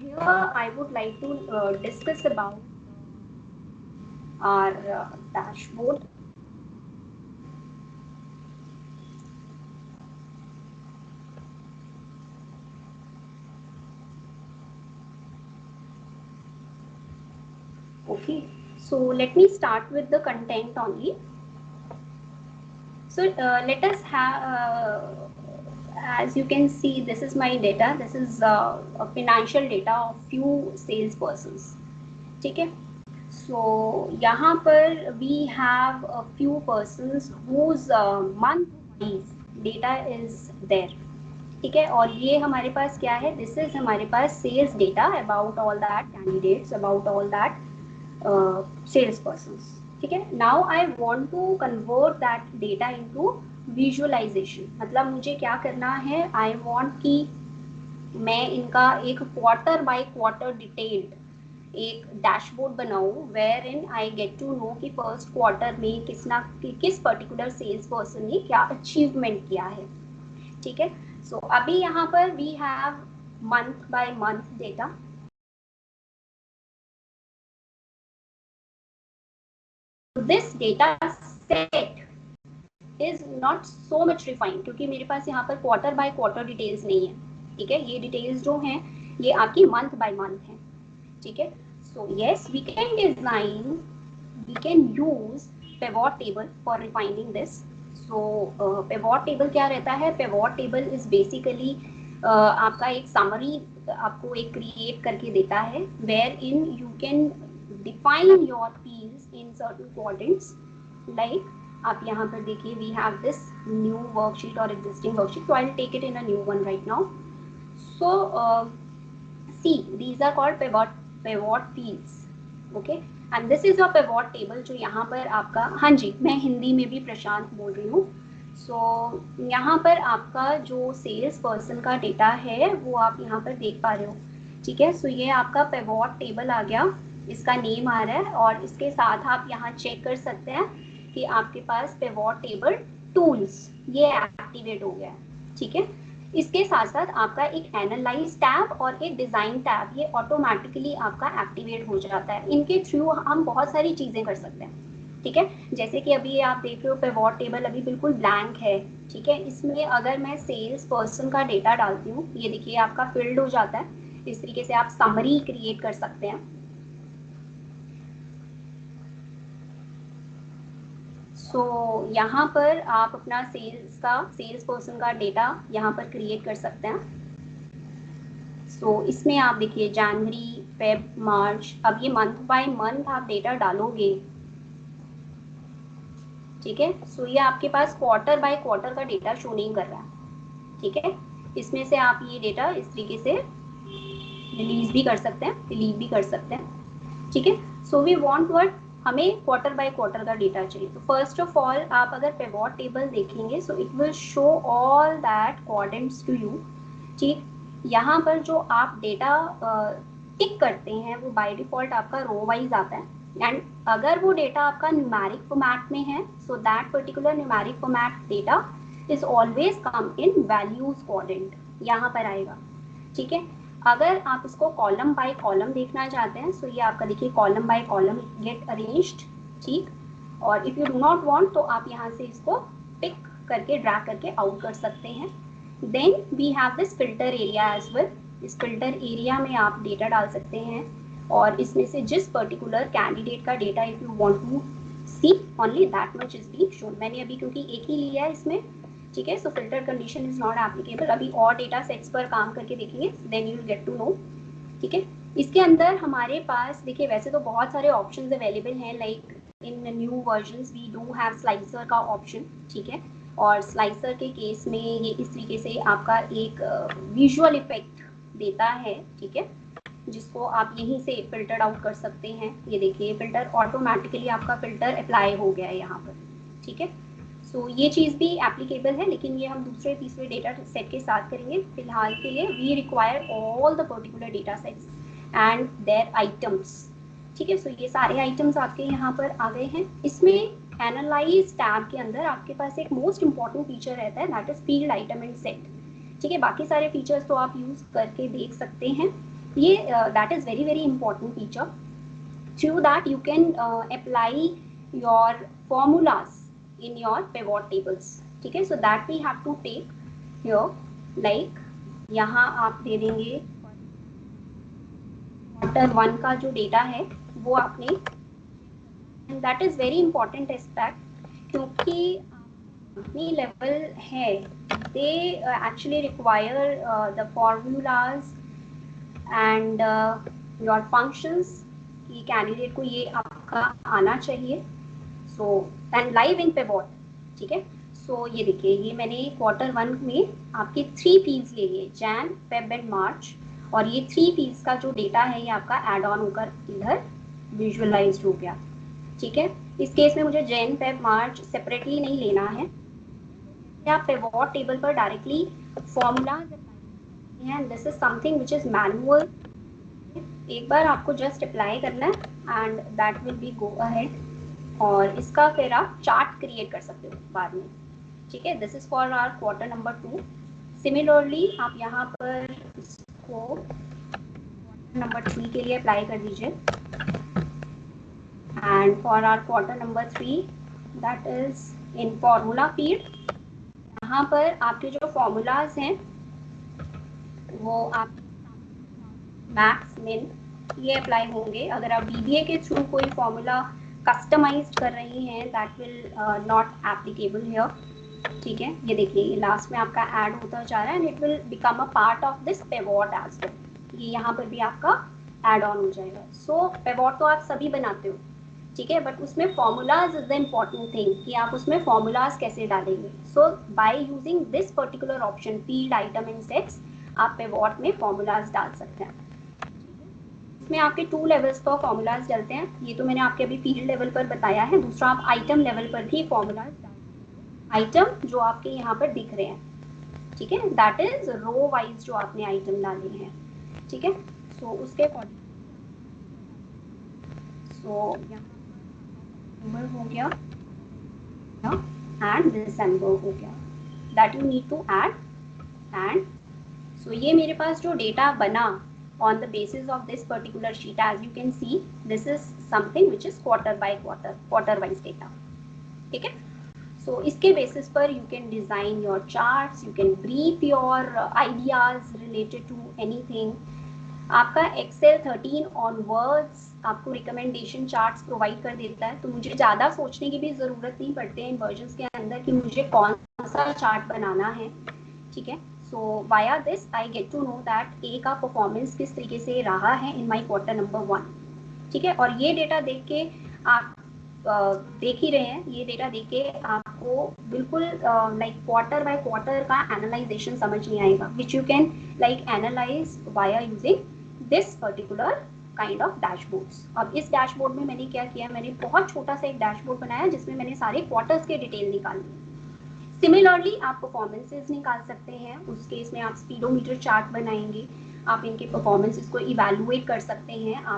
here I would like to discuss about our dashboard. Okay, so let me start with the content only. So let us have, as you can see, this is my data. This is a financial data of few salespersons. ठीक है. So यहाँ पर we have a few persons whose month wise data is there. ठीक है. और ये हमारे पास क्या है? This is हमारे पास sales data about all that candidates, about all that sales persons. ठीक है. Now I want to convert that data into visualisation. मतलब मुझे क्या करना है? आई वॉन्ट कि मैं इनका एक क्वार्टर बाय क्वार्टर डिटेल्ड एक डैशबोर्ड बनाऊं where in I get to know कि फर्स्ट क्वार्टर में किस पर्टिकुलर सेल्स पर्सन ने क्या अचीवमेंट किया है. ठीक है. सो अभी यहाँ पर we have month by month data. This data set is not so much refined क्योंकि मेरे पास यहाँ पर क्वार्टर बाय क्वार्टर डिटेल्स नहीं है. ठीक है. ये डिटेल्स जो हैं ये आपकी मंथ बाय मंथ हैं. ठीक है. So yes we can design, we can use pivot table for refining this. So pivot table क्या रहता है? पिवोट टेबल इज बेसिकली आपका एक समरी आपको एक क्रिएट करके देता है where in you can define your fields in certain quadrants. Like आप यहाँ पर देखिए we have this new worksheet or existing worksheet, so I'll take it in a new one right now. So see, these are called pivot fields. Okay, and this is a pivot table जो यहाँ पर आपका, हाँ जी मैं हिंदी में भी प्रशांत बोल रही हूँ. सो यहाँ पर आपका जो सेल्स पर्सन का डेटा है वो आप यहाँ पर देख पा रहे हो. ठीक है. सो ये आपका पिवोट टेबल आ गया, इसका नेम आ रहा है और इसके साथ आप यहाँ चेक कर सकते हैं कि आपके पास पिवोट टेबल टूल्स ये एक्टिवेट हो गया है. ठीक है. इसके साथ साथ आपका एक एनालाइज टैब और एक डिजाइन टैब ये ऑटोमेटिकली आपका एक्टिवेट हो जाता है. इनके थ्रू हम बहुत सारी चीजें कर सकते हैं. ठीक है. जैसे कि अभी आप देख रहे हो पिवोट टेबल अभी बिल्कुल ब्लैंक है. ठीक है. इसमें अगर मैं सेल्स पर्सन का डेटा डालती हूँ, ये देखिए आपका फिल्ड हो जाता है. इस तरीके से आप समरी क्रिएट कर सकते हैं. सो यहाँ पर आप अपना सेल्स पर्सन का डेटा यहाँ पर क्रिएट कर सकते हैं. सो इसमें आप देखिए जनवरी, फेब, मार्च. अब ये मंथ बाय मंथ आप डेटा डालोगे. ठीक है. सो ये आपके पास क्वार्टर बाय क्वार्टर का डेटा शो नहीं कर रहा है. ठीक है. इसमें से आप ये डेटा इस तरीके से रिलीज भी कर सकते हैं, डिलीट भी कर सकते हैं. ठीक है. सो वी वांट व्हाट, हमें क्वार्टर बाय क्वार्टर का डेटा चाहिए. तो फर्स्ट ऑफ ऑल आप अगर पिवोट टेबल देखेंगे so it will show all that quadrants to you. ठीक. यहाँ पर जो आप डेटा टिक करते हैं वो बाय डिफॉल्ट आपका रो वाइज आता है. एंड अगर वो डेटा आपका न्यूमेरिक फॉर्मेट में है so that particular numeric format data is always come in values quadrant, यहाँ पर आएगा. ठीक है. अगर आप इसको कॉलम बाय कॉलम देखना चाहते हैं सो ये आपका देखिए column by column get arranged. ठीक. और if you do not want तो आप यहाँ से इसको पिक करके ड्रैग करके आउट कर सकते हैं. Then we have this filter area as well. इस फिल्टर एरिया में आप डेटा डाल सकते हैं और इसमें से जिस पर्टिकुलर कैंडिडेट का data if you want to see only that much is being shown. मैंने अभी क्योंकि एक ही लिया है इसमें. ठीक है. So filter condition is not applicable. अभी और डेटा सेट्स पर काम करके देखेंगे then you will get to know. ठीक है. इसके अंदर हमारे पास देखिए वैसे तो बहुत सारे ऑप्शंस अवेलेबल हैं. Like in new versions we do have slicer का ऑप्शन. ठीक है. और स्लाइसर के केस में ये इस तरीके से आपका एक विजुअल इफेक्ट देता है. ठीक है. जिसको आप यहीं से फिल्टर आउट कर सकते हैं. ये देखिए फिल्टर ऑटोमेटिकली आपका फिल्टर अप्लाई हो गया है यहाँ पर. ठीक है. सो ये चीज़ भी एप्लीकेबल है लेकिन ये हम दूसरे तीसरे डेटा सेट के साथ करेंगे. फिलहाल के लिए we require all the particular data sets and their items. ठीक है. सो ये सारे आइटम्स आपके यहाँ पर आ गए हैं. इसमें एनालाइज टैब के अंदर आपके पास एक मोस्ट इंपॉर्टेंट फीचर रहता है that is field item and set. ठीक है. बाकी सारे फीचर्स तो आप यूज करके देख सकते हैं. ये that is very very important feature. Through that you can apply your formulas in your pivot tables. ठीक है, so that we have to take here. like यहाँ आप दे देंगे क्वार्टर 1 का जो डेटा है वो आपने, and that is very important aspect, क्योंकि अपनी लेवल है, they actually require the formulas and your functions, कि कैंडिडेट को ये आपका आना चाहिए. So and live in pivot. ठीक है, सो ये देखिए, ये मैंने क्वार्टर 1 में आपके 3 पीस ले लिए, जैन, फेब एंड मार्च, और ये 3 पीस का जो डेटा है ये आपका एड ऑन होकर इधर विजुअलाइज्ड हो गया. ठीक है, इस केस में मुझे जैन, फेब, मार्च सेपरेटली नहीं लेना है. आप पिवोट टेबल पर directly formula, this is something which is manual. एक बार आपको जस्ट अप्लाई करना है and that will be go ahead, और इसका फिर आप चार्ट क्रिएट कर सकते हो बाद में. ठीक है, this is for our quarter number 2. Similarly आप यहाँ पर इसको नंबर 3 के लिए अप्लाई कर दीजिए, and for our quarter number 3 that is in formula field. यहाँ पर आपके जो फॉर्मूलाज हैं वो आप मैक्स, मिन ये अप्लाई होंगे. अगर आप बीबीए के थ्रू कोई फॉर्मूला कस्टमाइज्ड कर रही हैं that will not applicable here. ठीक है, ये देखिए, ये लास्ट में आपका ऐड होता जा रहा है and it will become a part of this pivot as well. ये यहाँ पर भी आपका ऐड ऑन हो जाएगा. सो पिवोट तो आप सभी बनाते हो, ठीक है, बट उसमें formulas is the important thing, कि आप उसमें फॉर्मूलाज कैसे डालेंगे. So by using this particular option field item in sets, आप पिवोट में फॉर्मूलाज डाल सकते हैं. इसमें आपके 2 लेवल्स पर फॉर्मूलाज डलते हैं. ये तो मैंने आपके अभी फील्ड लेवल पर बताया है. दूसरा, आप आइटम लेवल पर भी फॉर्मूलाज डाल, आइटम जो आपके यहाँ पर दिख रहे हैं. ठीक है, दैट इज रो वाइज जो आपने आइटम डाले हैं. ठीक है, सो उसके अकॉर्डिंग, सो नंबर हो गया एंड दिसंबर हो गया, that you need to add. And so ये मेरे पास जो डेटा बना on the basis of this particular sheet, as you can see, this is something which is quarter by quarter, quarter wise data. ठीक है, so इसके basis पर you can design your charts, you can brief your ideas related to anything. आपका Excel 13 onwards आपको recommendation charts provide कर देता है, तो मुझे ज़्यादा सोचने की भी ज़रूरत नहीं पड़ती है इन वर्जन्स के अंदर कि मुझे कौन सा चार्ट बनाना है. ठीक है, so via this I get to know that A का परफॉर्मेंस किस तरीके से रहा है in my quarter number 1. ठीक है, और ये डेटा देख के आप देख ही रहे हैं, ये डेटा देख के आपको बिल्कुल लाइक क्वार्टर बाय क्वार्टर का एनालाइजेशन समझ नहीं आएगा, which you can like analyse via using this particular kind of dashboards. अब इस डैशबोर्ड में मैंने क्या किया, मैंने बहुत छोटा सा एक डैशबोर्ड बनाया जिसमें मैंने सारे क्वार्टर्स के डिटेल निकाल लिए. सिमिलरली आप परफॉर्मेंसेस निकाल सकते हैं. उस केस में आप स्पीडोमीटर चार्ट बनाएंगे, आप इनके परफॉर्मेंसेस को इवैल्यूएट कर सकते हैं. आप